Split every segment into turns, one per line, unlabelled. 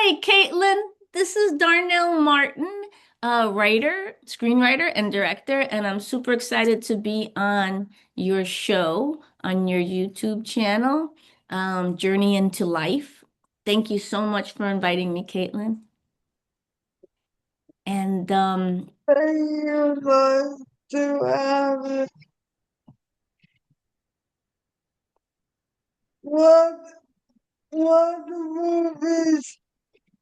Hi, Kaitlin. This is Darnell Martin, writer, screenwriter, and director, and I'm super excited to be on your show on your YouTube channel, Journey into Life. Thank you so much for inviting me, Kaitlin. And
You love to have it. What what movies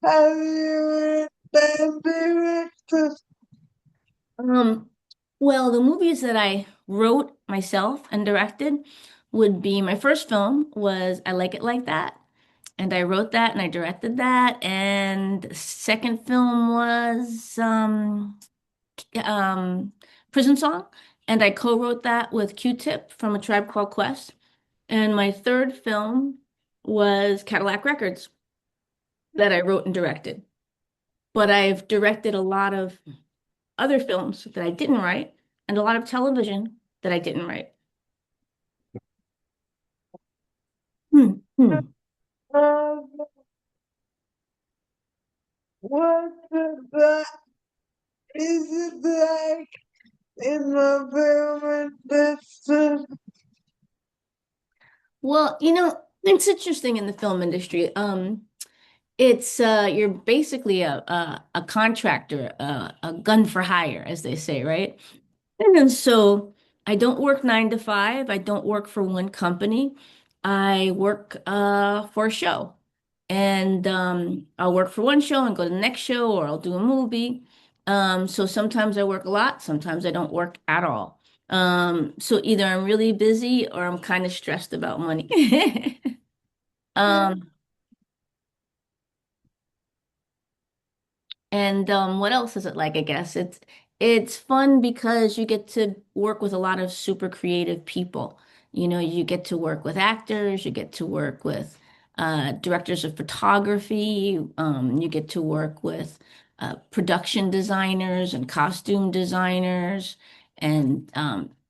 have you been directed?
um, well, the movies that I wrote myself and directed would be my first film was I Like It Like That. And I wrote that and I directed that. And the second film was um, Prison Song. And I co-wrote that with Q-Tip from A Tribe Called Quest. And my third film was Cadillac Records that I wrote and directed. But I've directed a lot of other films that I didn't write and a lot of television that I didn't write. Hmm. Hmm.
Um, what that is it like in the film industry?
Well, it's interesting in the film industry. It's you're basically a contractor, a gun for hire, as they say, right? And so I don't work 9 to 5. I don't work for one company. I work for a show. And I'll work for one show and go to the next show, or I'll do a movie. So sometimes I work a lot, sometimes I don't work at all. So either I'm really busy or I'm kind of stressed about money. Um, And what else is it like? I guess it's fun because you get to work with a lot of super creative people. You get to work with actors, you get to work with directors of photography, you get to work with production designers and costume designers and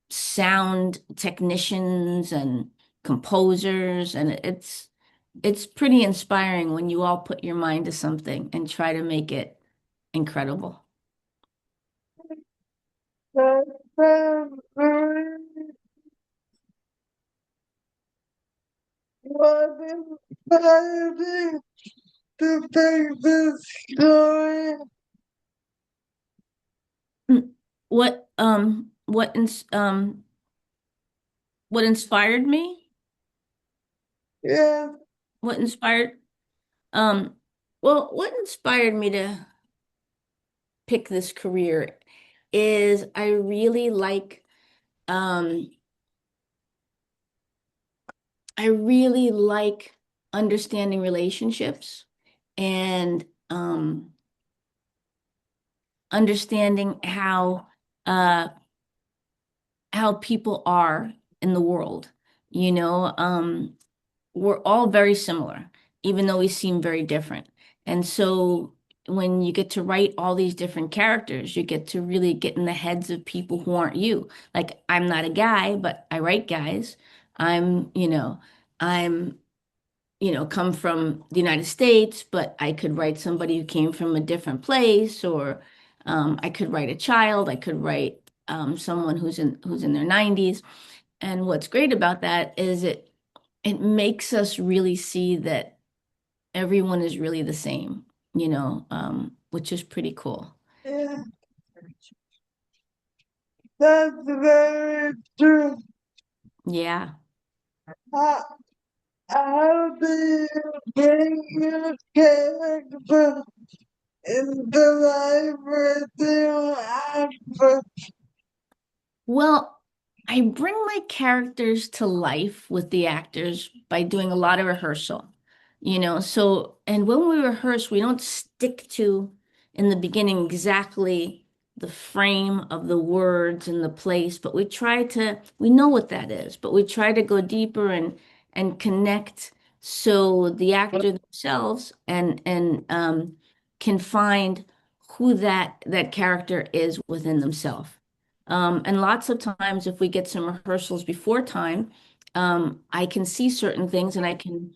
sound technicians and composers, and it's pretty inspiring when you all put your mind to something and try to make it incredible.
That sounds very what inspiring to take this story.
Mm. What inspired me?
Yeah,
What inspired um what inspired me to pick this career is um I really like understanding relationships and understanding uh how people are in the world. You know, we're all very similar, even though we seem very different. And so when you get to write all these different characters, you get to really get in the heads of people who aren't you. Like, I'm not a guy, but I write guys. I'm, you know, I'm, come from the United States, but I could write somebody who came from a different place, or I could write a child, I could write someone who's in their 90s. And what's great about that is it makes us really see that everyone is really the same, which is pretty cool.
yeah, that's very true.
Yeah.
How, how do you bring your character into life with your actor?
Well, I bring my characters to life with the actors by doing a lot of rehearsal, so, and when we rehearse, we don't stick to in the beginning exactly the frame of the words and the place, but we know what that is, but we try to go deeper and connect so the actor themselves and can find who that character is within themselves. And lots of times, if we get some rehearsals before time, I can see certain things and I can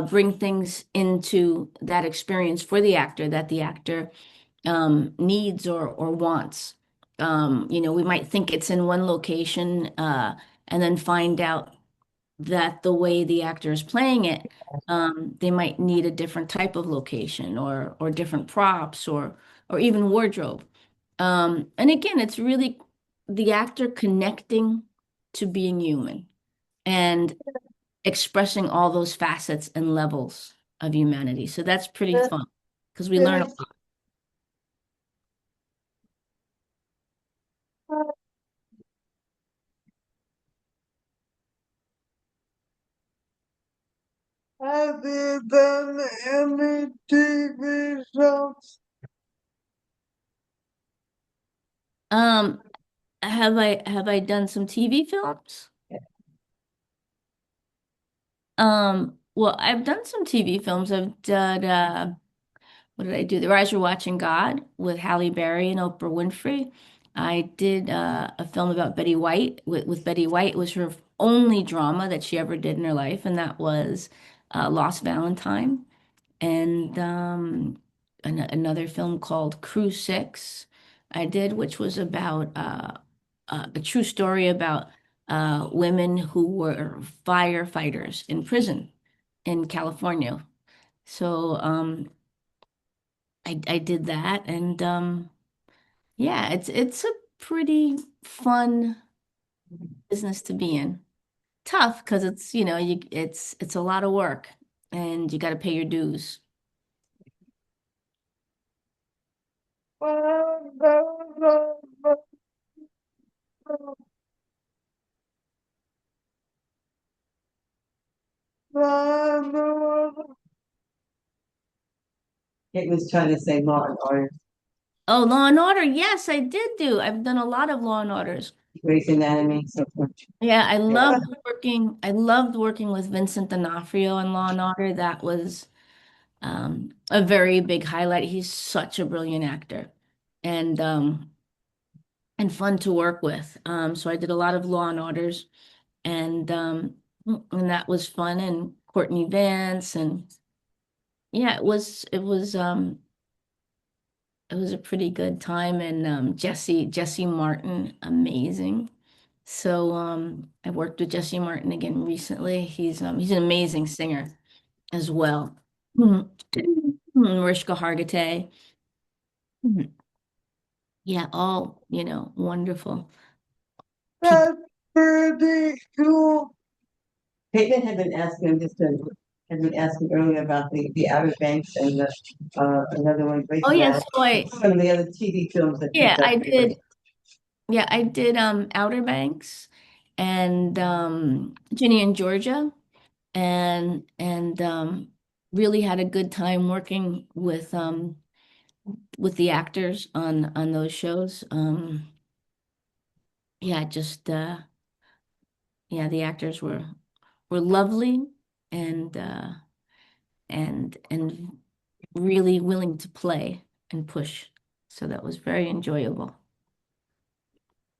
bring things into that experience for the actor that the actor needs or wants. We might think it's in one location and then find out that the way the actor is playing it, they might need a different type of location or different props or even wardrobe. And again, it's really the actor connecting to being human and expressing all those facets and levels of humanity. So that's pretty fun because we learn a lot.
Have you done any TV shows?
Um, have I done some TV films? Well, I've done some TV films. I've done what did I do? The Rise You're Watching God with Halle Berry and Oprah Winfrey. I did a film about Betty White with Betty White. It was her only drama that she ever did in her life, and that was Lost Valentine. And another film called Crew Six I did, which was about a true story about women who were firefighters in prison in California. So I did that, and yeah, it's a pretty fun business to be in. Tough because it's it's a lot of work, and you got to pay your dues.
It was trying to say Martin or
Oh, Law and Order. Yes, I did do. I've done a lot of Law and Orders.
Grey's Anatomy, so forth.
Yeah, I
Yeah.
loved working with Vincent D'Onofrio on Law and Order. That was a very big highlight. He's such a brilliant actor and and fun to work with. So I did a lot of Law and Orders and that was fun and Courtney Vance and yeah, it was a pretty good time and Jesse Martin, amazing. So I worked with Jesse Martin again recently. He's an amazing singer as well. Mhm. Mariska Hargitay. Mhm. Yeah, all, wonderful people.
That's pretty cool. Caitlin had been asking earlier about the Outer Banks and another one,
Oh
Breaking
yes,
Bad.
so I
Some of the other TV films that you've
yeah,
done
I
previously.
did. Yeah, I did Outer Banks and Ginny and Georgia and really had a good time working with the actors on those shows. Yeah, just yeah, the actors were lovely and and really willing to play and push. So that was very enjoyable.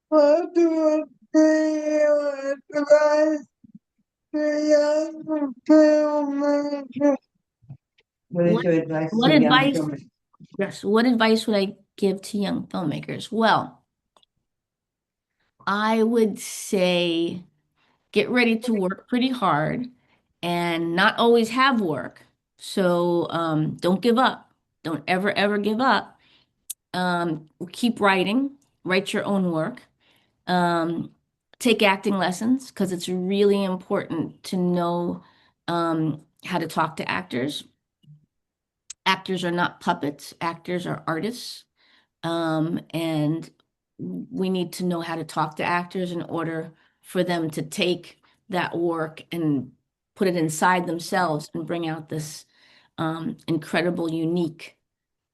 What do you advise the young filmmaker? What is
What
your advice
what
to young
advice,
filmmakers?
yes, what advice would I give to young filmmakers? Well, I would say get ready to work pretty hard and not always have work. So don't give up. Don't ever give up. Keep writing, write your own work. Um, take acting lessons because it's really important to know how to talk to actors. Actors are not puppets, actors are artists. And we need to know how to talk to actors in order for them to take that work and put it inside themselves and bring out this incredible, unique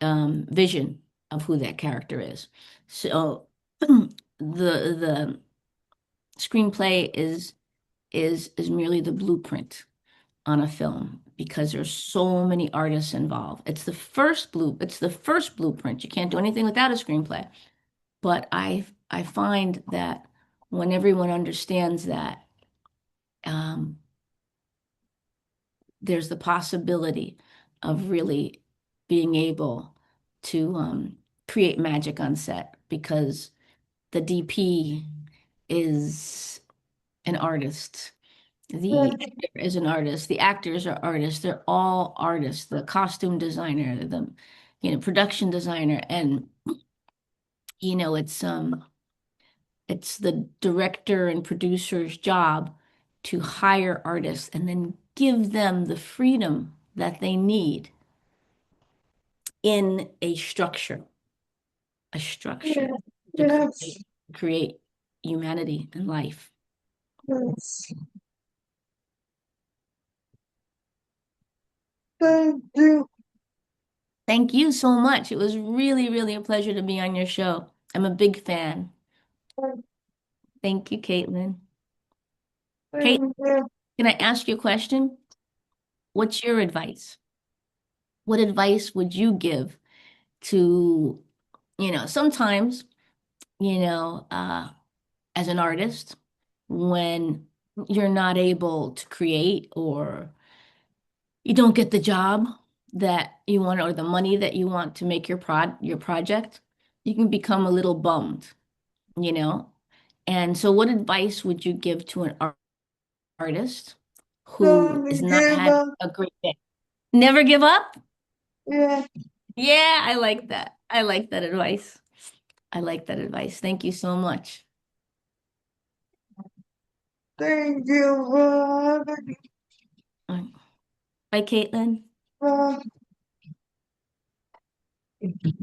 vision of who that character is. So the screenplay is merely the blueprint on a film because there's so many artists involved. It's the first blueprint. You can't do anything without a screenplay. But I find that when everyone understands that, um, there's the possibility of really being able to create magic on set because the DP is an artist. The editor is an artist. The actors are artists. They're all artists. The costume designer, the production designer, and it's the director and producer's job to hire artists and then give them the freedom that they need in a structure
Yeah,
to
yes,
create humanity and life.
yes. Thank you.
Thank you so much. It was really, really a pleasure to be on your show. I'm a big fan. Thank you, Kaitlin. Kate,
Thank you.
can I ask you a question? What's your advice? What advice would you give to, sometimes, you know, uh, as an artist, when you're not able to create or you don't get the job that you want or the money that you want to make your project, you can become a little bummed, you know? And so what advice would you give to an artist who is
Don't
not
give
having
up.
a great day? Never give up?
Yeah,
Yeah, I like that. I like that advice. I like that advice. Thank you so much.
thank you for having
Bye, Kaitlin.
me.